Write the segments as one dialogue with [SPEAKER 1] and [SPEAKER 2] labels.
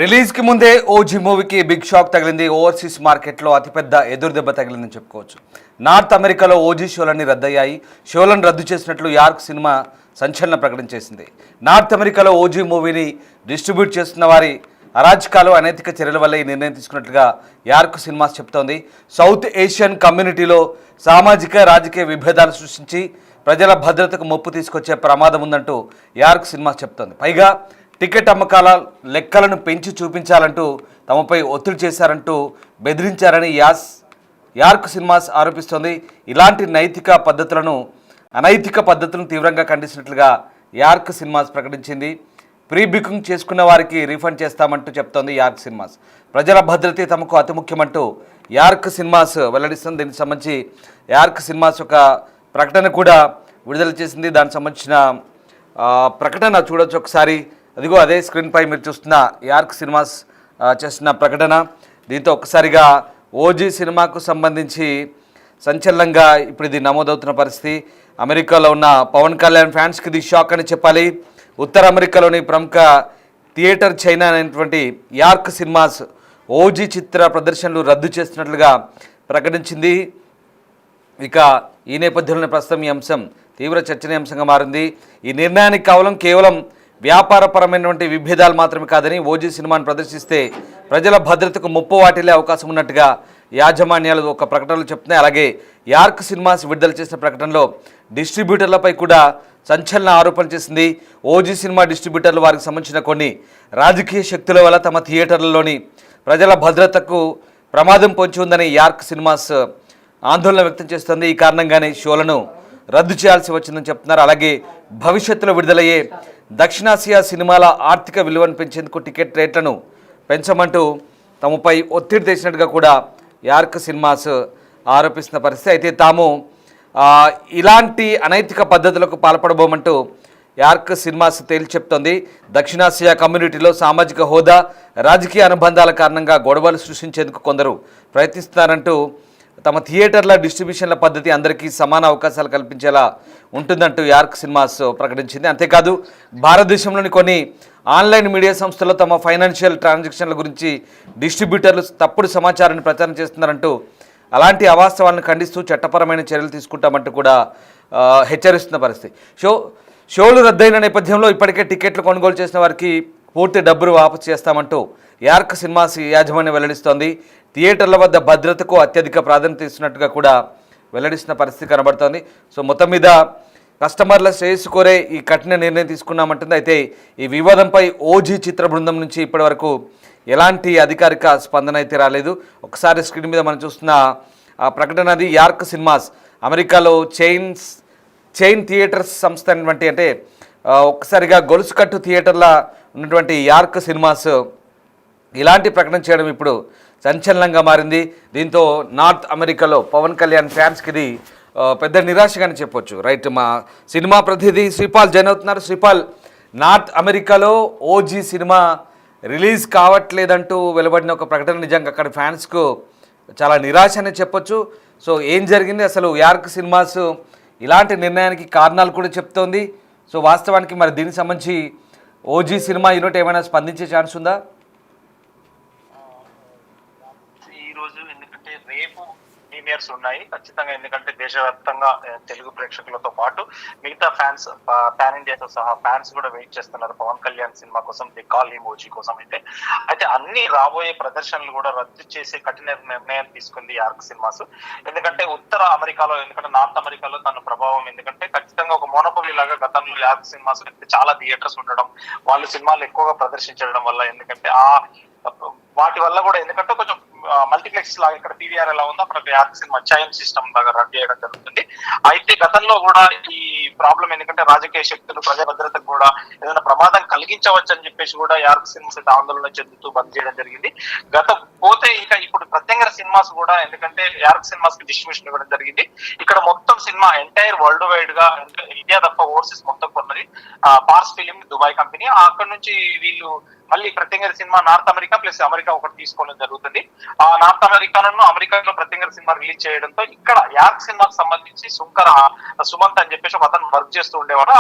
[SPEAKER 1] రిలీజ్కి ముందే ఓజీ మూవీకి బిగ్ షాక్ తగిలింది. ఓవర్సీస్ మార్కెట్లో అతిపెద్ద ఎదురుదెబ్బ తగిలిందని చెప్పుకోవచ్చు. నార్త్ అమెరికాలో ఓజీ షోలన్నీ రద్దయ్యాయి. షోలను రద్దు చేసినట్లు యార్క్ సినిమా సంచలన ప్రకటన చేసింది. నార్త్ అమెరికాలో ఓజీ మూవీని డిస్ట్రిబ్యూట్ చేస్తున్న వారి అరాచకాలు, అనైతిక చర్యల వల్ల ఈ నిర్ణయం తీసుకున్నట్లుగా యార్క్ సినిమాస్ చెప్తోంది. సౌత్ ఏషియన్ కమ్యూనిటీలో సామాజిక రాజకీయ విభేదాలు సృష్టించి ప్రజల భద్రతకు ముప్పు తీసుకొచ్చే ప్రమాదం ఉందంటూ యార్క్ సినిమాస్ చెప్తోంది. పైగా టికెట్ అమ్మకాల లెక్కలను పెంచి చూపించాలంటూ తమపై ఒత్తిడి చేశారంటూ బెదిరించారని యార్క్ సినిమాస్ ఆరోపిస్తోంది. ఇలాంటి అనైతిక పద్ధతులను తీవ్రంగా ఖండిస్తున్నట్లుగా యార్క్ సినిమాస్ ప్రకటించింది. ప్రీ బుకింగ్ చేసుకున్న వారికి రీఫండ్ చేస్తామంటూ చెప్తోంది యార్క్ సినిమాస్. ప్రజల భద్రతే తమకు అతి ముఖ్యమంటూ యార్క్ సినిమాస్ వెల్లడిస్తుంది. దీనికి సంబంధించి యార్క్ సినిమాస్ ఒక ప్రకటన కూడా విడుదల చేసింది. దానికి సంబంధించిన ప్రకటన చూడొచ్చు ఒకసారి. అదిగో అదే స్క్రీన్పై మీరు చూస్తున్న యార్క్ సినిమాస్ చేస్తున్న ప్రకటన. దీంతో ఒక్కసారిగా ఓజీ సినిమాకు సంబంధించి సంచలనంగా ఇప్పుడు ఇది నమోదవుతున్న పరిస్థితి. అమెరికాలో ఉన్న పవన్ కళ్యాణ్ ఫ్యాన్స్కి ఇది షాక్ అని చెప్పాలి. ఉత్తర అమెరికాలోని ప్రముఖ థియేటర్ చైనా అయినటువంటి యార్క్ సినిమాస్ ఓజీ చిత్ర ప్రదర్శనలు రద్దు చేస్తున్నట్లుగా ప్రకటించింది. ఇక ఈ నేపథ్యంలో ప్రస్తుతం ఈ అంశం తీవ్ర చర్చనీయాంశంగా మారింది. ఈ నిర్ణయానికి కేవలం వ్యాపారపరమైనటువంటి విభేదాలు మాత్రమే కాదని, ఓజీ సినిమాను ప్రదర్శిస్తే ప్రజల భద్రతకు ముప్పు వాటిల్లే అవకాశం ఉన్నట్టుగా యాజమాన్యాలు ఒక ప్రకటనలో చెప్తున్నాయి. అలాగే యార్క్ సినిమాస్ విడుదల చేసిన ప్రకటనలో డిస్ట్రిబ్యూటర్లపై కూడా సంచలన ఆరోపణ చేసింది. ఓజీ సినిమా డిస్ట్రిబ్యూటర్లు వారికి సంబంధించిన కొన్ని రాజకీయ శక్తుల వల్ల తమ థియేటర్లలోని ప్రజల భద్రతకు ప్రమాదం పొంచి ఉందని యార్క్ సినిమాస్ ఆందోళన వ్యక్తం చేస్తుంది. ఈ కారణంగానే షోలను రద్దు చేయాల్సి వచ్చిందని చెప్తున్నారు. అలాగే భవిష్యత్తులో విడుదలయ్యే దక్షిణాసియా సినిమాల ఆర్థిక విలువను పెంచేందుకు టికెట్ రేట్లను పెంచమంటూ తమపై ఒత్తిడి తెచ్చినట్టుగా కూడా యార్క్ సినిమాస్ ఆరోపిస్తున్న పరిస్థితి. అయితే తాము ఇలాంటి అనైతిక పద్ధతులకు పాల్పడబోమంటూ యార్క్ సినిమాస్ తేల్చి చెప్తోంది. దక్షిణాసియా కమ్యూనిటీలో సామాజిక హోదా, రాజకీయ అనుబంధాల కారణంగా గొడవలు సృష్టించేందుకు కొందరు ప్రయత్నిస్తున్నారంటూ తమ థియేటర్ల డిస్ట్రిబ్యూషన్ల పద్ధతి అందరికీ సమాన అవకాశాలు కల్పించేలా ఉంటుందంటూ యార్క్ సినిమాస్ ప్రకటించింది. అంతేకాదు భారతదేశంలోని కొన్ని ఆన్లైన్ మీడియా సంస్థలు తమ ఫైనాన్షియల్ ట్రాన్సాక్షన్ల గురించి డిస్ట్రిబ్యూటర్లు తప్పుడు సమాచారాన్ని ప్రచారం చేస్తున్నారంటూ అలాంటి అవాస్తవాలను ఖండిస్తూ చట్టపరమైన చర్యలు తీసుకుంటామంటూ కూడా హెచ్చరిస్తున్న పరిస్థితి. షోలు రద్దయిన నేపథ్యంలో ఇప్పటికే టికెట్లు కొనుగోలు చేసిన వారికి పూర్తి డబ్బులు వాపసు చేస్తామంటూ యార్క్ సినిమాస్ యాజమాన్యం వెల్లడిస్తోంది. థియేటర్ల వద్ద భద్రతకు అత్యధిక ప్రాధాన్యత ఇస్తున్నట్టుగా కూడా వెల్లడిస్తున్న పరిస్థితి కనబడుతోంది. సో మొత్తం మీద కస్టమర్ల శ్రేయస్సు కోరే ఈ కఠిన నిర్ణయం తీసుకున్నామంటుంది. అయితే ఈ వివాదంపై ఓజీ చిత్ర బృందం నుంచి ఇప్పటి వరకు ఎలాంటి అధికారిక స్పందన అయితే రాలేదు. ఒకసారి స్క్రీన్ మీద మనం చూస్తున్న ప్రకటన అది యార్క్ సినిమాస్ అమెరికాలో చైన్ థియేటర్స్ సంస్థ అయినటువంటి, అంటే ఒక్కసారిగా గొలుసు కట్టు థియేటర్ల ఉన్నటువంటి యార్క్ సినిమాస్ ఇలాంటి ప్రకటన చేయడం ఇప్పుడు సంచలనంగా మారింది. దీంతో నార్త్ అమెరికాలో పవన్ కళ్యాణ్ ఫ్యాన్స్కి ఇది పెద్ద నిరాశగానే చెప్పొచ్చు. రైట్, మా సినిమా ప్రతినిధి శ్రీపాల్ జాయిన్ అవుతున్నారు. శ్రీపాల్, నార్త్ అమెరికాలో ఓజీ సినిమా రిలీజ్ కావట్లేదంటూ వెలువడిన ఒక ప్రకటన నిజంగా అక్కడ ఫ్యాన్స్కు చాలా నిరాశ అని చెప్పొచ్చు. సో ఏం జరిగింది అసలు? యార్క్ సినిమాస్ ఇలాంటి నిర్ణయానికి కారణాలు కూడా చెప్తోంది. సో వాస్తవానికి మరి దీనికి సంబంధించి ఓజీ సినిమా యూనిట్ ఏమైనా స్పందించే ఛాన్స్ ఉందా?
[SPEAKER 2] ప్రీమియర్స్ ఉన్నాయి ఖచ్చితంగా, ఎందుకంటే దేశవ్యాప్తంగా తెలుగు ప్రేక్షకులతో పాటు మిగతా ఫ్యాన్స్, పాన్ ఇండియాతో సహా ఫ్యాన్స్ కూడా వెయిట్ చేస్తున్నారు పవన్ కళ్యాణ్ సినిమా కోసం, ది కాల్ హిమ్ ఓజీ కోసం. అయితే అన్ని రాబోయే ప్రదర్శనలు కూడా రద్దు చేసే కఠిన నిర్ణయం తీసుకుంది యార్క్ సినిమాస్. ఎందుకంటే ఉత్తర అమెరికాలో, ఎందుకంటే నార్త్ అమెరికాలో తన ప్రభావం, ఎందుకంటే ఖచ్చితంగా ఒక మోనోపోలీ లాగా గతంలో యార్క్ సినిమాస్ చాలా థియేటర్స్ ఉండడం, వాళ్ళు సినిమాలు ఎక్కువగా ప్రదర్శించడం వల్ల, ఎందుకంటే వాటి వల్ల కూడా, ఎందుకంటే కొంచెం మల్టీప్లెక్స్ లాగా ఇక్కడ పీవీఆర్ ఎలా ఉందో అక్కడ యార్క్ సినిమా చైన్ సిస్టమ్ లాగా రన్ చేయడం జరుగుతుంది. అయితే గతంలో కూడా ఈ ప్రాబ్లం, ఎందుకంటే రాజకీయ శక్తులు ప్రజా భద్రతకు కూడా ఏదైనా ప్రమాదం కలిగించవచ్చు అని చెప్పేసి కూడా యార్క్ సినిమాస్ అయితే ఆందోళన చెందుతూ బంద్ చేయడం జరిగింది. ఇంకా ఇప్పుడు ప్రత్యేక సినిమాస్ కూడా, ఎందుకంటే యార్క్ సినిమాస్ కి డిస్ట్రిబ్యూషన్ ఇవ్వడం జరిగింది. ఇక్కడ మొత్తం సినిమా ఎంటైర్ వరల్డ్ వైడ్ గా, ఇండియా తప్ప ఓవర్సీస్ మొత్తం కొన్నది పార్స్ ఫిలిం దుబాయ్ కంపెనీ. అక్కడ నుంచి వీళ్ళు మళ్ళీ Prathyangira cinema north America plus America ఒకటి తీసుకోవడం జరుగుతుంది. ఆ నార్త్ అమెరికాను అమెరికాలో ప్రత్యంగర సినిమా రిలీజ్ చేయడంతో ఇక్కడ యార్క్ సినిమాకి సంబంధించి సుమంత్ అని చెప్పేసి ఒక అతను వర్క్ చేస్తూ ఉండేవాడు.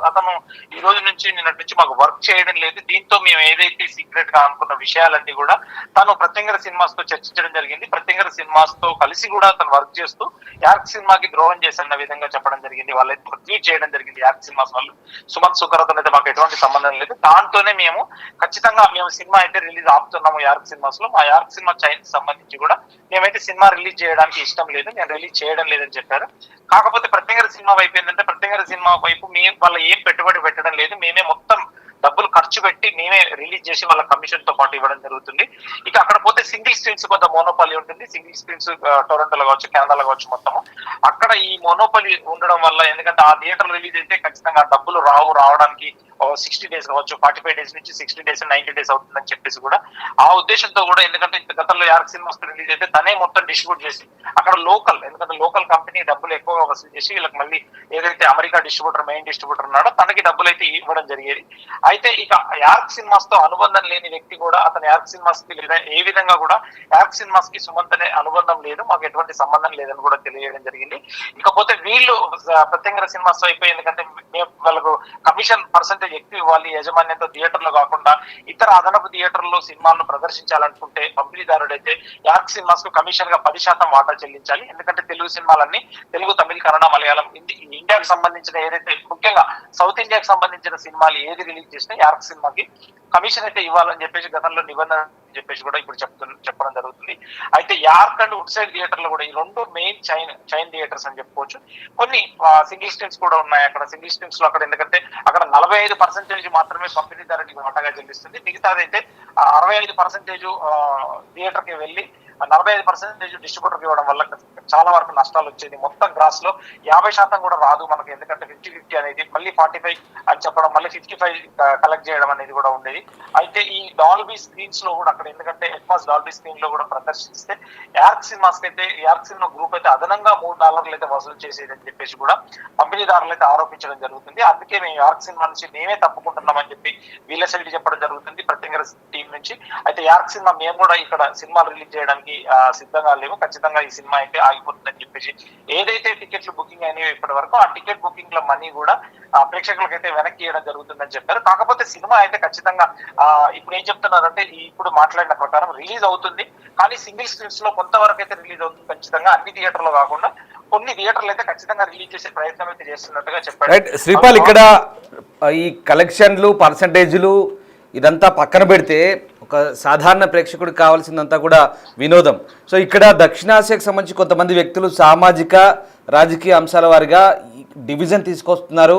[SPEAKER 2] అతను ఈ రోజు నుంచి నిన్నటి నుంచి మాకు వర్క్ చేయడం లేదు, దీంతో మేము ఏదైతే సీక్రెట్ గా అనుకున్న విషయాలన్నీ కూడా తను ప్రత్యంగర సినిమాస్ తో చర్చించడం జరిగింది. ప్రత్యంగర సినిమాస్ తో కలిసి కూడా తను వర్క్ చేస్తూ యార్క్ సినిమాకి ద్రోహం చేసిన విధంగా చెప్పడం జరిగింది. వాళ్ళైతే ట్వీట్ చేయడం జరిగింది యార్క్ సినిమాస్ వాళ్ళు. సుమంత్ సుకరతో అయితే మాకు ఎటువంటి సంబంధం లేదు, దాంతోనే మేము ఖచ్చితంగా మేము సినిమా అయితే రిలీజ్ ఆపుతున్నాము యార్క్ సినిమాస్ లో. మా యార్క్ సినిమా చైన్ సంబంధించి కూడా మేమైతే సినిమా రిలీజ్ చేయడానికి ఇష్టం లేదు, నేను రిలీజ్ చేయడం లేదని చెప్పారు. కాకపోతే ప్రత్యంగర సినిమా వైపు ఏంటంటే ప్రత్యంగర సినిమా వైపు వాళ్ళ ఏం పెట్టుబడి పెట్టడం లేదు, మేమే మొత్తం డబ్బులు ఖర్చు పెట్టి మేమే రిలీజ్ చేసి వాళ్ళ కమిషన్ తో పాటు ఇవ్వడం జరుగుతుంది. ఇక అక్కడ పోతే సింగిల్ స్క్రీన్స్ కొంత మోనోపాలి ఉంటుంది. సింగిల్ స్క్రీన్స్ టొరంటోలో కావచ్చు, కెనడాలో కావచ్చు, మొత్తము అక్కడ ఈ మోనోపాలి ఉండడం వల్ల, ఎందుకంటే ఆ థియేటర్ రిలీజ్ అయితే ఖచ్చితంగా డబ్బులు రావడానికి 60 days కావచ్చు, 45 days నుంచి 60 days 90 days అవుతుందని చెప్పేసి కూడా ఆ ఉద్దేశంతో కూడా, ఎందుకంటే గతంలో యార్క్ సినిమాస్ రిలీజ్ అయితే తనే మొత్తం డిస్ట్రిబ్యూట్ చేసి అక్కడ లోకల్, ఎందుకంటే లోకల్ కంపెనీ డబ్బులు ఎక్కువగా వసూలు చేసి వీళ్ళకి మళ్ళీ ఏదైతే అమెరికా డిస్ట్రిబ్యూటర్ మెయిన్ డిస్ట్రిబ్యూటర్ ఉన్నాడో తనకి డబ్బులు అయితే ఇవ్వడం జరిగేది. అయితే ఇక యార్క్ సినిమాస్ తో అనుబంధం లేని వ్యక్తి కూడా అతను యార్క్ సినిమాస్ కి లేదా ఏ విధంగా కూడా యార్క్ సినిమాస్ కి సుమంత్ అనే అనుబంధం లేదు, మాకు ఎటువంటి సంబంధం లేదని కూడా తెలియజేయడం జరిగింది. ఇకపోతే వీళ్ళు ప్రత్యంగర సినిమాస్ అయిపోయి, ఎందుకంటే వాళ్ళకు కమిషన్ పర్సెంటేజ్ ఎక్కువ ఇవ్వాలి యాజమాన్యంతో థియేటర్లో కాకుండా ఇతర అదనపు థియేటర్లో సినిమాలను ప్రదర్శించాలనుకుంటే పంపిణీదారుడైతే యార్క్ సినిమాస్ కు కమిషన్ గా 10% వాటా చెల్లించాలి. ఎందుకంటే తెలుగు సినిమాలన్నీ, తెలుగు, తమిళ, కన్నడ, మలయాళం, ఇండియాకు సంబంధించిన ఏదైతే ముఖ్యంగా సౌత్ ఇండియాకు సంబంధించిన సినిమాలు ఏది రిలీజ్ చేసినా యార్క్ సినిమాకి కమిషన్ అయితే ఇవ్వాలని చెప్పేసి గతంలో నిబంధన చెప్పేసి కూడా ఇప్పుడు చెప్పడం జరుగుతుంది. అయితే యార్క్ అండ్ వుడ్ సైడ్ థియేటర్లు కూడా ఈ రెండు మెయిన్ చైన్ థియేటర్స్ అని చెప్పుకోవచ్చు. కొన్ని సింగిల్ స్క్రీన్స్ కూడా ఉన్నాయి అక్కడ. సింగిల్ స్క్రీన్స్ లో అక్కడ ఎందుకంటే అక్కడ 45% మాత్రమే పంపిణీదారునికి వాటాగా చెల్లిస్తుంది, మిగతాదైతే 65% థియేటర్ కి వెళ్ళి 45% డిస్ట్రిబ్యూటర్ కి ఇవ్వడం వల్ల చాలా వరకు నష్టాలు వచ్చేది. మొత్తం గ్రాస్ లో 50% కూడా రాదు మనకు, ఎందుకంటే 50-50 అనేది మళ్ళీ 45 అని చెప్పడం, మళ్ళీ 55 కలెక్ట్ చేయడం అనేది కూడా ఉండేది. అయితే ఈ డాల్బీ స్క్రీన్స్ లో కూడా అక్కడ, ఎందుకంటే ఎడ్మాస్ డాల్బీ స్క్రీన్ లో కూడా ప్రదర్శిస్తే యార్క్ సినిమాస్ అయితే, యార్క్ సినిమా గ్రూప్ అయితే అదనంగా $3 అయితే వసూలు చేసేది అని చెప్పేసి కూడా పంపిణీదారులు అయితే ఆరోపించడం జరుగుతుంది. అందుకే మేము యార్క్ సినిమా నుంచి మేమే తప్పుకుంటున్నామని చెప్పి వీళ్ళ సైడ్ చెప్పడం జరుగుతుంది ప్రత్యంగర టీం నుంచి. అయితే యార్క్ సినిమా మేము కూడా ఇక్కడ సినిమాలు రిలీజ్ చేయడానికి సిద్ధంగా లేవు, ఖచ్చితంగా ఈ సినిమా అయితే ఆగిపోతుందని చెప్పేసి ఏదైతే టికెట్లు బుకింగ్ అయినాయో ఇప్పటి వరకు ఆ టికెట్ బుకింగ్ ల మనీ కూడా ప్రేక్షకులకైతే వెనక్కి ఇవ్వడం జరుగుతుందని చెప్పారు. కాకపోతే సినిమా అయితే ఖచ్చితంగా ఇప్పుడు ఏం చెప్తున్నారంటే ఇప్పుడు మాట్లాడిన ప్రకారం రిలీజ్ అవుతుంది, కానీ సింగిల్ స్క్రీన్స్ లో కొంతవరకు అయితే రిలీజ్ అవుతుంది ఖచ్చితంగా, అన్ని థియేటర్లో కాకుండా కొన్ని థియేటర్లు అయితే ఖచ్చితంగా రిలీజ్ చేసే ప్రయత్నం అయితే చేస్తున్నట్టుగా చెప్పారు.
[SPEAKER 1] శ్రీపాల్, ఇక్కడ ఈ కలెక్షన్లు, పర్సంటేజ్లు ఇదంతా పక్కన పెడితే ఒక సాధారణ ప్రేక్షకుడికి కావాల్సిందంతా కూడా వినోదం. సో ఇక్కడ దక్షిణాసియాకు సంబంధించి కొంతమంది వ్యక్తులు సామాజిక రాజకీయ అంశాల వారిగా డివిజన్ తీసుకొస్తున్నారు,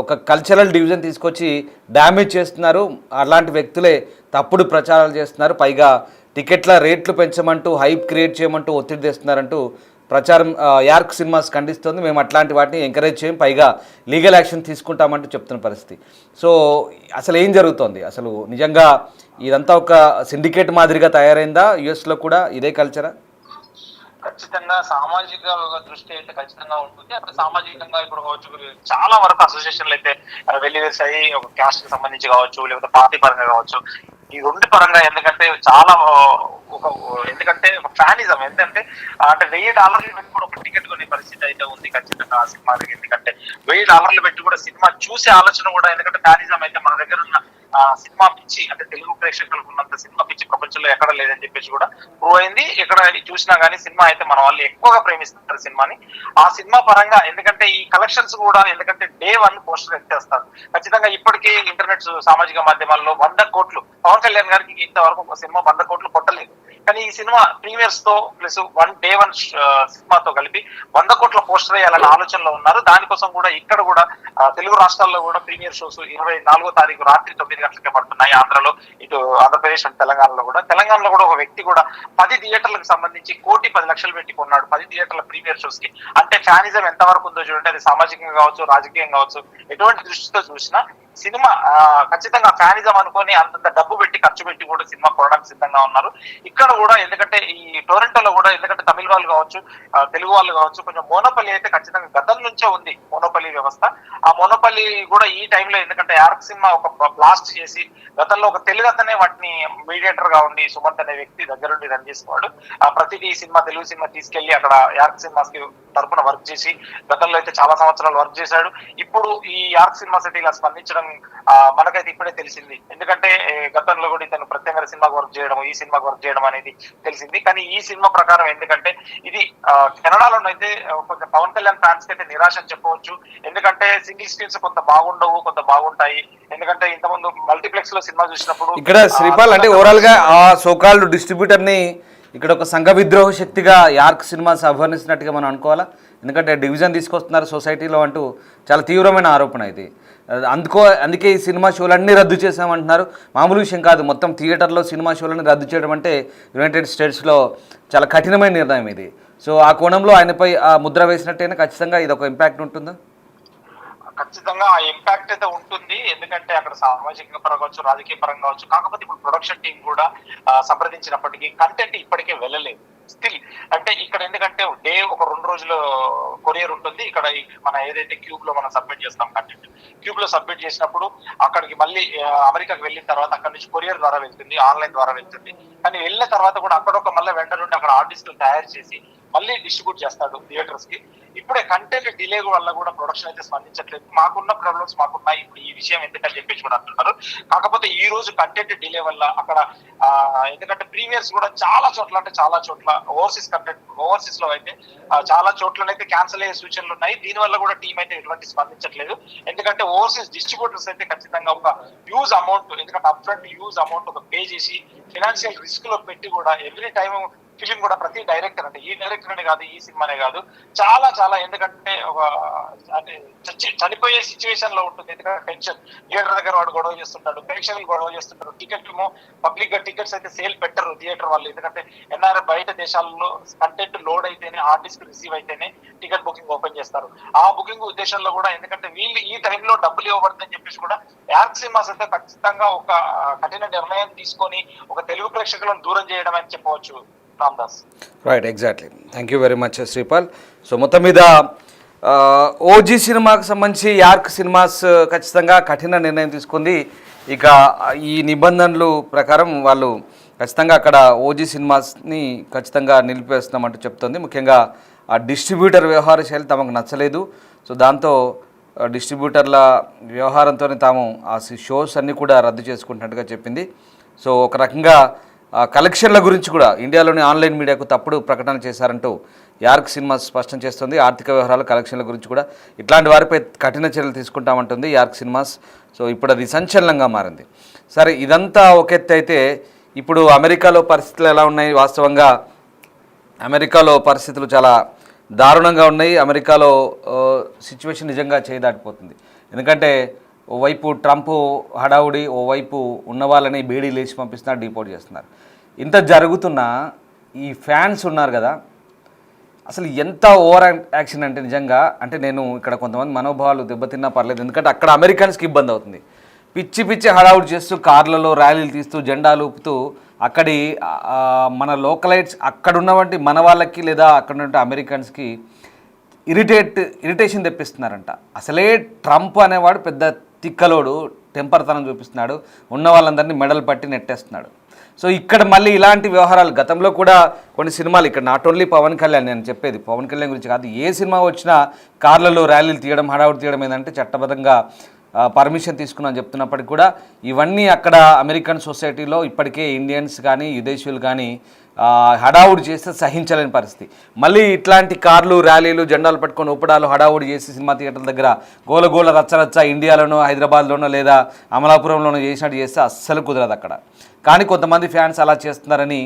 [SPEAKER 1] ఒక కల్చరల్ డివిజన్ తీసుకొచ్చి డ్యామేజ్ చేస్తున్నారు. అలాంటి వ్యక్తులే తప్పుడు ప్రచారాలు చేస్తున్నారు, పైగా టికెట్ల రేట్లు పెంచమంటూ, హైప్ క్రియేట్ చేయమంటూ ఒత్తిడి తెస్తున్నారంటూ ప్రచారం యార్క్ సినిమాస్ ఖండిస్తుంది. మేము అట్లాంటి వాటిని ఎంకరేజ్ చేయం, పైగా లీగల్ యాక్షన్ తీసుకుంటామంటూ చెప్తున్న పరిస్థితి. సో అసలు ఏం జరుగుతోంది? అసలు నిజంగా ఇదంతా ఒక సిండికేట్ మాదిరిగా తయారైందా? యుఎస్లో కూడా ఇదే కల్చరా?
[SPEAKER 2] ఖచ్చితంగా సామాజిక దృష్టి అయితే ఖచ్చితంగా ఉంటుంది. అక్కడ సామాజికంగా ఇప్పుడు కావచ్చు చాలా వరకు అసోసియేషన్లు అయితే వెలివేసాయి, ఒక క్యాస్ట్ కి సంబంధించి కావచ్చు, లేకపోతే పార్టీ పరంగా కావచ్చు, ఈ రెండు పరంగా. ఎందుకంటే చాలా ఎందుకంటే ఒక ఫ్యానిజం, ఎందుకంటే అంటే $1000 పెట్టి కూడా ఒక టికెట్ కొనే పరిస్థితి అయితే ఉంది ఖచ్చితంగా ఆ సినిమాకి. ఎందుకంటే $1000 పెట్టి కూడా సినిమా చూసే ఆలోచన కూడా, ఎందుకంటే ఫ్యానిజం అయితే మన దగ్గర ఉన్న సినిమా పిచ్చి, అంటే తెలుగు ప్రేక్షకులకు ఉన్నంత సినిమా పిచ్చి ప్రపంచంలో ఎక్కడ లేదని చెప్పేసి కూడా ప్రూవ్ అయింది. ఎక్కడ చూసినా గానీ సినిమా అయితే మన వాళ్ళు ఎక్కువగా ప్రేమిస్తారు సినిమాని. ఆ సినిమా పరంగా ఎందుకంటే ఈ కలెక్షన్స్ కూడా, ఎందుకంటే Day 1 పోస్టర్ ఎత్తేస్తారు ఖచ్చితంగా. ఇప్పటికీ ఇంటర్నెట్ సామాజిక మాధ్యమాల్లో 100 కోట్లు పవన్ కళ్యాణ్ గారికి ఇంతవరకు ఒక సినిమా 100 కోట్లు కొట్టలేదు, కానీ ఈ సినిమా ప్రీమియర్స్ తో ప్లస్ Day 1 సినిమాతో కలిపి 100 కోట్ల పోస్టర్ వేయాలనే ఆలోచనలో ఉన్నారు. దానికోసం కూడా ఇక్కడ కూడా తెలుగు రాష్ట్రాల్లో కూడా ప్రీమియర్ షోస్ 24వ తారీఖు రాత్రి 9 గంటలకే పడుతున్నాయి. ఆంధ్రలో, ఇటు ఆంధ్రప్రదేశ్ అండ్ తెలంగాణలో కూడా ఒక వ్యక్తి కూడా 10 థియేటర్లకు సంబంధించి 1,10,00,000 పెట్టి కొన్నాడు 10 థియేటర్ల ప్రీమియర్ షోస్ కి. అంటే ఫ్యానిజం ఎంత వరకు ఉందో చూడండి. అది సామాజికంగా కావచ్చు, రాజకీయంగా కావచ్చు, ఎటువంటి దృష్టితో చూసినా సినిమా ఖచ్చితంగా ఫ్యానిజం అనుకొని అంతంత డబ్బు పెట్టి ఖర్చు పెట్టి కూడా సినిమా కొనడానికి సిద్ధంగా ఉన్నారు. ఇక్కడ కూడా ఎందుకంటే ఈ టొరంటోలో కూడా ఎందుకంటే తమిళ వాళ్ళు కావచ్చు, తెలుగు వాళ్ళు కావచ్చు, కొంచెం మోనోపల్లి అయితే ఖచ్చితంగా గతం నుంచే ఉంది మోనోపల్లి వ్యవస్థ. ఆ మోనోపల్లి కూడా ఈ టైంలో ఎందుకంటే యార్క్ సినిమా ఒక బ్లాస్ట్ చేసి గతంలో ఒక తెలుగు అతనే వాటిని మీడియేటర్ గా ఉండి సుమంత్ అనే వ్యక్తి దగ్గరుండి రన్ చేసేవాడు. ప్రతిదీ సినిమా తెలుగు సినిమా తీసుకెళ్లి అక్కడ యార్క్ సినిమాస్ కి తరపున వర్క్ చేసి గతంలో అయితే చాలా సంవత్సరాలు వర్క్ చేశాడు. ఇప్పుడు ఈ యార్క్ సినిమా సిటీ ఇలా స్పందించడం మనకైతే ఇప్పుడే తెలిసింది. ఎందుకంటే గతంలో కూడా ఇతను ప్రత్యేకంగా సినిమాకి వర్క్ చేయడం, ఈ సినిమాకి వర్క్ చేయడం అనేది తెలిసింది. కానీ ఈ సినిమా ప్రకారం ఎందుకంటే ఇది కెనడాలో అయితే కొంచెం పవన్ కళ్యాణ్ ఫ్యాన్స్ కి అయితే నిరాశ అని చెప్పవచ్చు. ఎందుకంటే సింగిల్ స్క్రీన్స్ కొంత బాగుండవు, కొంత బాగుంటాయి. ఎందుకంటే ఇంతకుముందు మల్టీప్లెక్స్ లో సినిమా చూసినప్పుడు
[SPEAKER 1] ఇక్కడ శ్రీపాల్ అంటే ఓవరాల్ గా ఆ సోకాల్డ్ డిస్ట్రిబ్యూటర్ ని ఇక్కడ ఒక సంఘ విద్రోహ శక్తిగా యార్క్ సినిమాస్ అభివర్ణిస్తున్నట్టుగా మనం అనుకోవాలా. ఎందుకంటే డివిజన్ తీసుకొస్తున్నారు సొసైటీలో అంటూ చాలా తీవ్రమైన ఆరోపణ ఇది. అందుకే ఈ సినిమా షోలన్నీ రద్దు చేసామంటున్నారు. మామూలు విషయం కాదు, మొత్తం థియేటర్లో సినిమా షోలని రద్దు చేయడం అంటే యునైటెడ్ స్టేట్స్లో చాలా కఠినమైన నిర్ణయం ఇది. సో ఆ కోణంలో ఆయనపై ఆ ముద్ర వేసినట్టయినా ఖచ్చితంగా ఇది ఒక ఇంపాక్ట్ ఉంటుందా?
[SPEAKER 2] ఖచ్చితంగా ఆ ఇంపాక్ట్ అయితే ఉంటుంది. ఎందుకంటే అక్కడ సామాజిక పరంగా కావచ్చు, రాజకీయ పరంగా కావచ్చు. కాకపోతే ఇప్పుడు ప్రొడక్షన్ టీం కూడా సంప్రదించినప్పటికీ కంటెంట్ ఇప్పటికే వెళ్ళలేదు స్టిల్. అంటే ఇక్కడ ఎందుకంటే డే ఒక 2 రోజుల కొరియర్ ఉంటుంది. ఇక్కడ మన ఏదైతే క్యూబ్ లో మనం సబ్మిట్ చేస్తాం కంటెంట్, క్యూబ్ లో సబ్మిట్ చేసినప్పుడు అక్కడికి మళ్ళీ అమెరికాకి వెళ్ళిన తర్వాత అక్కడ నుంచి కొరియర్ ద్వారా వెళ్తుంది, ఆన్లైన్ ద్వారా వెళ్తుంది. కానీ వెళ్ళిన తర్వాత కూడా అక్కడ ఒక మళ్ళీ వెండర్ నుండి అక్కడ ఆర్టిస్టులు తయారు చేసి మళ్ళీ డిస్ట్రిబ్యూట్ చేస్తాడు థియేటర్స్ కి. ఇప్పుడే కంటెంట్ డిలే వల్ల కూడా ప్రొడక్షన్ అయితే స్పందించట్లేదు. మాకున్న ప్రాబ్లమ్స్ మాకున్నాయి, ఇప్పుడు ఈ విషయం ఎందుకని చెప్పేసి కూడా అంటున్నారు. కాకపోతే ఈ రోజు కంటెంట్ డిలే వల్ల అక్కడ ఎందుకంటే ప్రీమియర్స్ కూడా చాలా చోట్ల, అంటే చాలా చోట్ల ఓవర్సీస్ కంటెంట్, ఓవర్సీస్ లో అయితే చాలా చోట్లనైతే క్యాన్సిల్ అయ్యే సూచనలు ఉన్నాయి. దీని వల్ల కూడా టీం అయితే ఎటువంటి స్పందించట్లేదు. ఎందుకంటే ఓవర్సీస్ డిస్ట్రిబ్యూటర్స్ అయితే ఖచ్చితంగా ఒక హ్యూజ్ అమౌంట్, ఎందుకంటే అప్ ఫ్రంట్ హ్యూజ్ అమౌంట్ ఒక పే చేసి ఫైనాన్షియల్ రిస్క్ లో పెట్టి కూడా ఎవ్రీ టైమ్ ఫిలిం కూడా ప్రతి డైరెక్టర్, అంటే ఈ డైరెక్టర్ అనే కాదు, ఈ సినిమానే కాదు, చాలా చాలా ఎందుకంటే ఒక చనిపోయే సిచ్యువేషన్ లో ఉంటుంది. ఎందుకంటే టెన్షన్, థియేటర్ దగ్గర వాడు గొడవ చేస్తుంటాడు, ప్రేక్షకులు గొడవ చేస్తుంటారు. టికెట్ ఏమో పబ్లిక్ గా టికెట్స్ అయితే సేల్ పెట్టరు థియేటర్ వాళ్ళు. ఎందుకంటే ఎన్ఆర్ఐ బయట దేశాల్లో కంటెంట్ లోడ్ అయితేనే, ఆర్టిస్ట్ రిసీవ్ అయితేనే టికెట్ బుకింగ్ ఓపెన్ చేస్తారు. ఆ బుకింగ్ ఉద్దేశంలో కూడా ఎందుకంటే వీళ్ళు ఈ టైంలో డబ్బులు ఇవ్వబడుతుందని చెప్పేసి కూడా యార్క్ సినిమాస్ అయితే ఖచ్చితంగా ఒక కఠిన నిర్ణయం తీసుకొని ఒక తెలుగు ప్రేక్షకులను దూరం చేయడం అని చెప్పవచ్చు.
[SPEAKER 1] Right, exactly. Thank you very much Sripal. So మొత్తం మీద ఓజీ సినిమాకు సంబంధించి యార్క్ సినిమాస్ ఖచ్చితంగా కఠిన నిర్ణయం తీసుకుంది. ఇక ఈ నిబంధనలు ప్రకారం వాళ్ళు ఖచ్చితంగా అక్కడ ఓజీ సినిమాస్ని ఖచ్చితంగా నిలిపేస్తున్నామంటూ చెప్తుంది. ముఖ్యంగా ఆ డిస్ట్రిబ్యూటర్ వ్యవహార శైలి తమకు నచ్చలేదు. సో దాంతో డిస్ట్రిబ్యూటర్ల వ్యవహారంతో తాము ఆ షోస్ అన్నీ కూడా రద్దు చేసుకుంటున్నట్టుగా చెప్పింది. సో ఒక రకంగా కలెక్షన్ల గురించి కూడా ఇండియాలోని ఆన్లైన్ మీడియాకు తప్పుడు ప్రకటన చేశారంటూ యార్క్ సినిమా స్పష్టం చేస్తుంది. ఆర్థిక వ్యవహారాల కలెక్షన్ల గురించి కూడా ఇట్లాంటి వారిపై కఠిన చర్యలు తీసుకుంటామంటుంది యార్క్ సినిమాస్. సో ఇప్పుడు అది సంచలనంగా మారింది. సరే, ఇదంతా ఒక ఎత్తు అయితే ఇప్పుడు అమెరికాలో పరిస్థితులు ఎలా ఉన్నాయి? వాస్తవంగా అమెరికాలో పరిస్థితులు చాలా దారుణంగా ఉన్నాయి. అమెరికాలో సిచ్యువేషన్ నిజంగా చేయదాటిపోతుంది. ఎందుకంటే ఓవైపు ట్రంప్ హడావుడి, ఓవైపు ఉన్న వాళ్ళని బేడీ లేచి పంపిస్తున్నారు, డిపోర్ట్ చేస్తున్నారు. ఇంత జరుగుతున్నా ఈ ఫ్యాన్స్ ఉన్నారు కదా, అసలు ఎంత ఓవర్ యాక్షన్ అంటే నిజంగా. అంటే నేను ఇక్కడ కొంతమంది మనోభావాలు దెబ్బతిన్నా పర్లేదు, ఎందుకంటే అక్కడ అమెరికన్స్కి ఇబ్బంది అవుతుంది. పిచ్చి పిచ్చి హడావుడి చేస్తూ కార్లలో ర్యాలీలు తీస్తూ జెండాలు ఊపుతూ అక్కడి మన లోకలైట్స్ అక్కడ ఉన్నవంటి మన వాళ్ళకి లేదా అక్కడ ఉన్న అమెరికన్స్కి ఇరిటేషన్ తెప్పిస్తున్నారంట. అసలే ట్రంప్ అనేవాడు పెద్ద తిక్కలోడు, టెంపర్తనం చూపిస్తున్నాడు, ఉన్న వాళ్ళందరినీ మెడల్ పట్టి నెట్టేస్తున్నాడు. సో ఇక్కడ మళ్ళీ ఇలాంటి వ్యవహారాలు గతంలో కూడా కొన్ని సినిమాలు, ఇక్కడ నాట్ ఓన్లీ పవన్ కళ్యాణ్, నేను చెప్పేది పవన్ కళ్యాణ్ గురించి కాదు, ఏ సినిమా వచ్చినా కార్లలో ర్యాలీలు తీయడం, హడావుడి తీయడం ఏంటంటే చట్టబద్ధంగా పర్మిషన్ తీసుకున్నాను చెప్తున్నప్పటికీ కూడా ఇవన్నీ అక్కడ అమెరికన్ సొసైటీలో ఇప్పటికే ఇండియన్స్ కానీ విదేశీయులు కానీ హడావుడి చేస్తే సహించలేని పరిస్థితి. మళ్ళీ ఇట్లాంటి కార్లు ర్యాలీలు జెండాలు పట్టుకొని ఊపడాలు హడావుడి చేసి సినిమా థియేటర్ల దగ్గర గోలగోల రచ్చరచ్చ ఇండియాలోనో హైదరాబాద్లోనో లేదా అమలాపురంలోనో చేసినట్టు చేస్తే అస్సలు కుదరదు అక్కడ. కానీ కొంతమంది ఫ్యాన్స్ అలా చేస్తున్నారని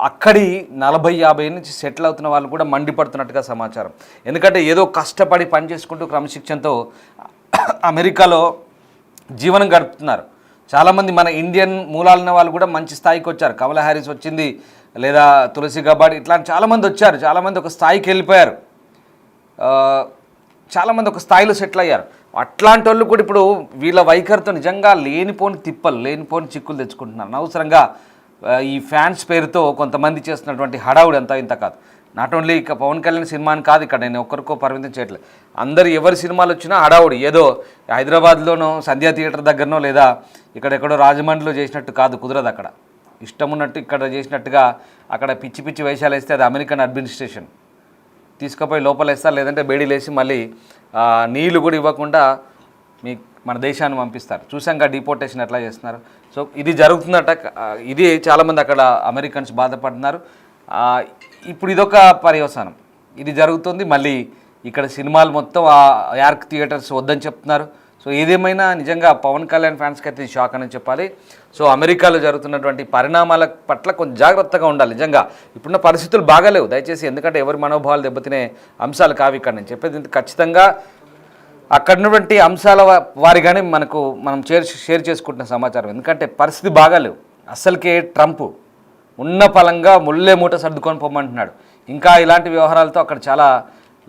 [SPEAKER 1] అక్కడి 40-50 నుంచి సెటిల్ అవుతున్న వాళ్ళు కూడా మండిపడుతున్నట్టుగా సమాచారం. ఎందుకంటే ఏదో కష్టపడి పని చేసుకుంటూ క్రమశిక్షణతో అమెరికాలో జీవనం గడుపుతున్నారు. చాలామంది మన ఇండియన్ మూలాలున్న వాళ్ళు కూడా మంచి స్థాయికి వచ్చారు. కమలా హ్యారిస్ వచ్చింది, లేదా తులసి గబాడ్, ఇట్లాంటి చాలామంది వచ్చారు. చాలామంది ఒక స్థాయికి వెళ్ళిపోయారు. చాలామంది ఒక స్థాయిలో సెటిల్ అయ్యారు. అట్లాంటి వాళ్ళు కూడా ఇప్పుడు వీళ్ళ వైఖరితో నిజంగా లేనిపోని తిప్పలు, లేనిపోని చిక్కులు తెచ్చుకుంటున్నారు. అనవసరంగా ఈ ఫ్యాన్స్ పేరుతో కొంతమంది చేస్తున్నటువంటి హడావుడి అంతా ఇంత కాదు. నాట్ ఓన్లీ ఇక పవన్ కళ్యాణ్ సినిమాని కాదు, ఇక్కడ నేను ఒక్కరికో పరిమితం చేయట్లేదు. అందరు ఎవరి సినిమాలు వచ్చినా హడావుడి. ఏదో హైదరాబాద్లోనో సంధ్యా థియేటర్ దగ్గరనో లేదా ఇక్కడెక్కడో రాజమండ్రిలో చేసినట్టు కాదు, కుదరదు. అక్కడ ఇష్టం ఉన్నట్టు ఇక్కడ చేసినట్టుగా అక్కడ పిచ్చి పిచ్చి వేషాలు వేస్తే అది అమెరికన్ అడ్మినిస్ట్రేషన్ తీసుకుపోయి లోపల వేస్తారు, లేదంటే బేడీలు వేసి మళ్ళీ నీళ్లు కూడా ఇవ్వకుండా మన దేశాన్ని పంపిస్తారు. చూసాక డిపోర్టేషన్ ఎట్లా చేస్తున్నారు. సో ఇది జరుగుతుందట. ఇది చాలామంది అక్కడ అమెరికన్స్ బాధపడుతున్నారు. ఇప్పుడు ఇదొక పర్యవసానం, ఇది జరుగుతుంది. మళ్ళీ ఇక్కడ సినిమాలు మొత్తం యార్క్ థియేటర్స్ వద్దని చెప్తున్నారు. సో ఏదేమైనా నిజంగా పవన్ కళ్యాణ్ ఫ్యాన్స్కి అయితే షాక్ అని చెప్పాలి. సో అమెరికాలో జరుగుతున్నటువంటి పరిణామాల పట్ల కొంచెం జాగ్రత్తగా ఉండాలి. నిజంగా ఇప్పుడున్న పరిస్థితులు బాగాలేవు దయచేసి, ఎందుకంటే ఎవరి మనోభావాలు దెబ్బతినే అంశాలు కావు ఇక్కడ. నేను చెప్పేది ఖచ్చితంగా అక్కడ ఉన్నటువంటి అంశాల వారిగానే మనం షేర్ చేసుకుంటున్న సమాచారం. ఎందుకంటే పరిస్థితి బాగాలేవు. అసలుకే ట్రంప్ ఉన్న పలంగా ముల్లే మూట సర్దుకొని పొమ్మంటున్నాడు. ఇంకా ఇలాంటి వ్యవహారాలతో అక్కడ చాలా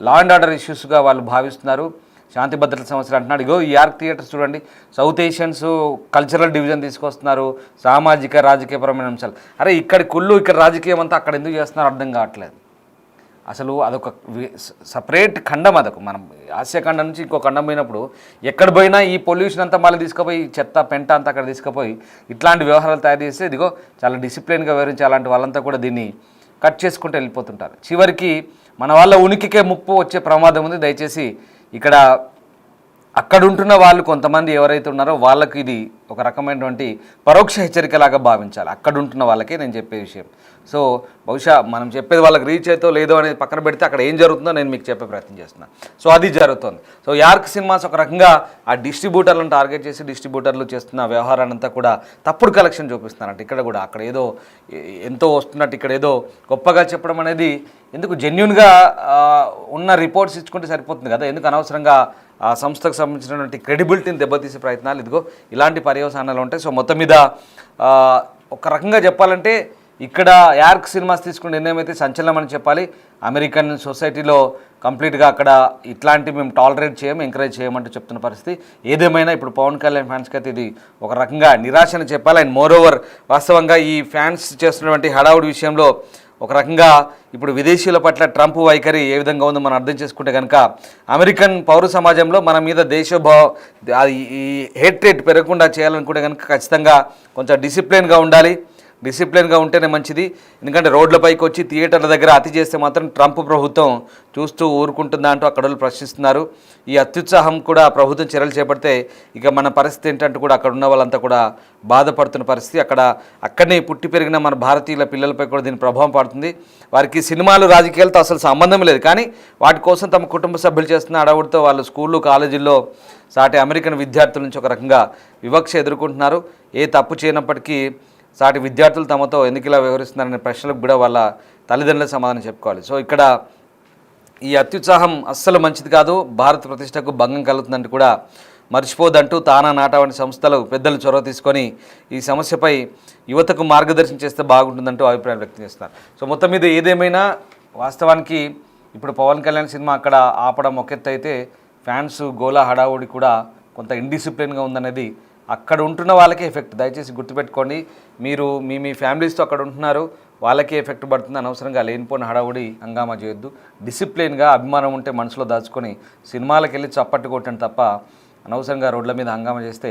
[SPEAKER 1] లా అండ్ ఆర్డర్ ఇష్యూస్గా వాళ్ళు భావిస్తున్నారు. శాంతి భద్రతల సమస్యలు అంటున్నాడు. ఇగో ఈ యార్క్ థియేటర్స్ చూడండి, సౌత్ ఏషియన్స్ కల్చరల్ డివిజన్ తీసుకొస్తున్నారు, సామాజిక రాజకీయపరమైన అంశాలు. అరే ఇక్కడి కుళ్ళు, ఇక్కడ రాజకీయం అంతా అక్కడ ఎందుకు చేస్తున్నారు అర్థం కావట్లేదు. అసలు అదొక సపరేట్ ఖండం. అదొక మనం ఆసియా ఖండం నుంచి ఇంకో ఖండం పోయినప్పుడు ఎక్కడ పోయినా ఈ పొల్యూషన్ అంతా మళ్ళీ తీసుకుపోయి చెత్త పెంట అంతా అక్కడ తీసుకుపోయి ఇట్లాంటి వ్యవహారాలు తయారు చేస్తే ఇదిగో చాలా డిసిప్లిన్గా వివరించి అలాంటి వాళ్ళంతా కూడా దీన్ని కట్ చేసుకుంటూ వెళ్ళిపోతుంటారు. చివరికి మన వాళ్ళ ఉనికికే ముప్పు వచ్చే ప్రమాదం ఉంది. దయచేసి ఇక్కడ అక్కడ ఉంటున్న వాళ్ళు కొంతమంది ఎవరైతే ఉన్నారో వాళ్ళకి ఇది ఒక రకమైనటువంటి పరోక్ష హెచ్చరికలాగా భావించాలి. అక్కడ ఉంటున్న వాళ్ళకే నేను చెప్పే విషయం. సో బహుశా మనం చెప్పేది వాళ్ళకి రీచ్ అవుతో లేదో అనేది పక్కన పెడితే అక్కడ ఏం జరుగుతుందో నేను మీకు చెప్పే ప్రయత్నం చేస్తున్నాను. సో అది జరుగుతుంది. సో యార్క్ సినిమాస్ ఒక రకంగా ఆ డిస్ట్రిబ్యూటర్లను టార్గెట్ చేసి డిస్ట్రిబ్యూటర్లు చేస్తున్న వ్యవహారాన్నంతా కూడా తప్పుడు కలెక్షన్ చూపిస్తున్నారంట. ఇక్కడ కూడా అక్కడ ఏదో ఎంతో వస్తున్నట్టు ఇక్కడ ఏదో గొప్పగా చెప్పడం అనేది ఎందుకు? జెన్యున్గా ఉన్న రిపోర్ట్స్ ఇచ్చుకుంటే సరిపోతుంది కదా. ఎందుకు అనవసరంగా ఆ సంస్థకు సంబంధించినటువంటి క్రెడిబిలిటీని దెబ్బతీసే ప్రయత్నాలు ఇదిగో ఇలాంటి పర్యవసానాలు ఉంటాయి. సో మొత్తం మీద ఒక రకంగా చెప్పాలంటే ఇక్కడ యార్క్ సినిమాస్ తీసుకునే నిర్ణయం అయితే సంచలనం అని చెప్పాలి. అమెరికన్ సొసైటీలో కంప్లీట్గా అక్కడ ఇట్లాంటి మేము టాలరేట్ చేయము, ఎంకరేజ్ చేయమంటూ చెప్తున్న పరిస్థితి. ఏదేమైనా ఇప్పుడు పవన్ కళ్యాణ్ ఫ్యాన్స్కి అయితే ఇది ఒక రకంగా నిరాశని చెప్పాలి. అండ్ మోర్ ఓవర్ వాస్తవంగా ఈ ఫ్యాన్స్ చేస్తున్నటువంటి హడావుడి విషయంలో ఒక రకంగా ఇప్పుడు విదేశీయుల పట్ల ట్రంప్ వైఖరి ఏ విధంగా ఉందో మనం అర్థం చేసుకుంటే కనుక అమెరికన్ పౌర సమాజంలో మన మీద ఈ హేట్రేట్ పెరగకుండా చేయాలనుకుంటే కనుక ఖచ్చితంగా కొంచెం డిసిప్లిన్గా ఉండాలి. డిసిప్లిన్గా ఉంటేనే మంచిది. ఎందుకంటే రోడ్లపైకి వచ్చి థియేటర్ల దగ్గర అతి చేస్తే మాత్రం ట్రంప్ ప్రభుత్వం చూస్తూ ఊరుకుంటుందా అంటూ అక్కడ వాళ్ళు ప్రశ్నిస్తున్నారు. ఈ అత్యుత్సాహం కూడా ప్రభుత్వం చర్యలు చేపడితే ఇక మన పరిస్థితి ఏంటంటూ కూడా అక్కడ ఉన్న వాళ్ళంతా కూడా బాధపడుతున్న పరిస్థితి. అక్కడనే పుట్టి పెరిగిన మన భారతీయుల పిల్లలపై కూడా దీని ప్రభావం పడుతుంది. వారికి సినిమాలు రాజకీయాలతో అసలు సంబంధం లేదు, కానీ వాటి కోసం తమ కుటుంబ సభ్యులు చేస్తున్న అడవుడితో వాళ్ళు స్కూళ్ళు కాలేజీల్లో సాటి అమెరికన్ విద్యార్థుల నుంచి ఒక రకంగా వివక్ష ఎదుర్కొంటున్నారు. ఏ తప్పు చేయనప్పటికీ సాటి విద్యార్థులు తమతో ఎందుకు ఇలా వ్యవహరిస్తున్నారనే ప్రశ్నలకు కూడా వాళ్ళ తల్లిదండ్రుల సమాధానం చెప్పుకోవాలి. సో ఇక్కడ ఈ అత్యుత్సాహం అస్సలు మంచిది కాదు, భారత ప్రతిష్టకు భంగం కలుగుతుందంటూ కూడా మర్చిపోదంటూ తానా నాటా వంటి సంస్థలు పెద్దలు చొరవ తీసుకొని ఈ సమస్యపై యువతకు మార్గదర్శనం చేస్తే బాగుంటుందంటూ అభిప్రాయం వ్యక్తం చేస్తున్నారు. సో మొత్తం మీద ఏదేమైనా వాస్తవానికి ఇప్పుడు పవన్ కళ్యాణ్ సినిమా అక్కడ ఆపడం ఒక ఎత్తు అయితే ఫ్యాన్స్ గోలా హడావుడి కూడా కొంత ఇండిసిప్లిన్గా ఉందనేది అక్కడ ఉంటున్న వాళ్ళకే ఎఫెక్ట్. దయచేసి గుర్తుపెట్టుకోండి, మీరు మీ ఫ్యామిలీస్తో అక్కడ ఉంటున్నారు, వాళ్ళకే ఎఫెక్ట్ పడుతుంది. అనవసరంగా లేనిపోయిన హడావుడి హంగామా చేయొద్దు. డిసిప్లిన్గా అభిమానం ఉంటే మనసులో దాచుకొని సినిమాలకు వెళ్ళి చప్పట్టు కొట్టండి తప్ప అనవసరంగా రోడ్ల మీద హంగామా చేస్తే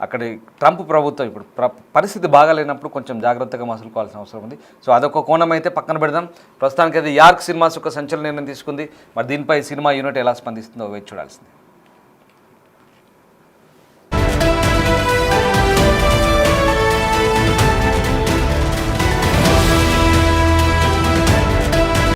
[SPEAKER 1] అక్కడి ట్రంప్ ప్రభుత్వం ఇప్పుడు పరిస్థితి బాగాలేనప్పుడు కొంచెం జాగ్రత్తగా మసులుకోవాల్సిన అవసరం ఉంది. సో అదొక కోణం అయితే పక్కన పెడదాం. ప్రస్తుతానికి అయితే యార్క్ సినిమాస్ ఒక సంచలన నిర్ణయం తీసుకుంది. మరి దీనిపై సినిమా యూనిట్ ఎలా స్పందిస్తుందో వేచి చూడాల్సింది.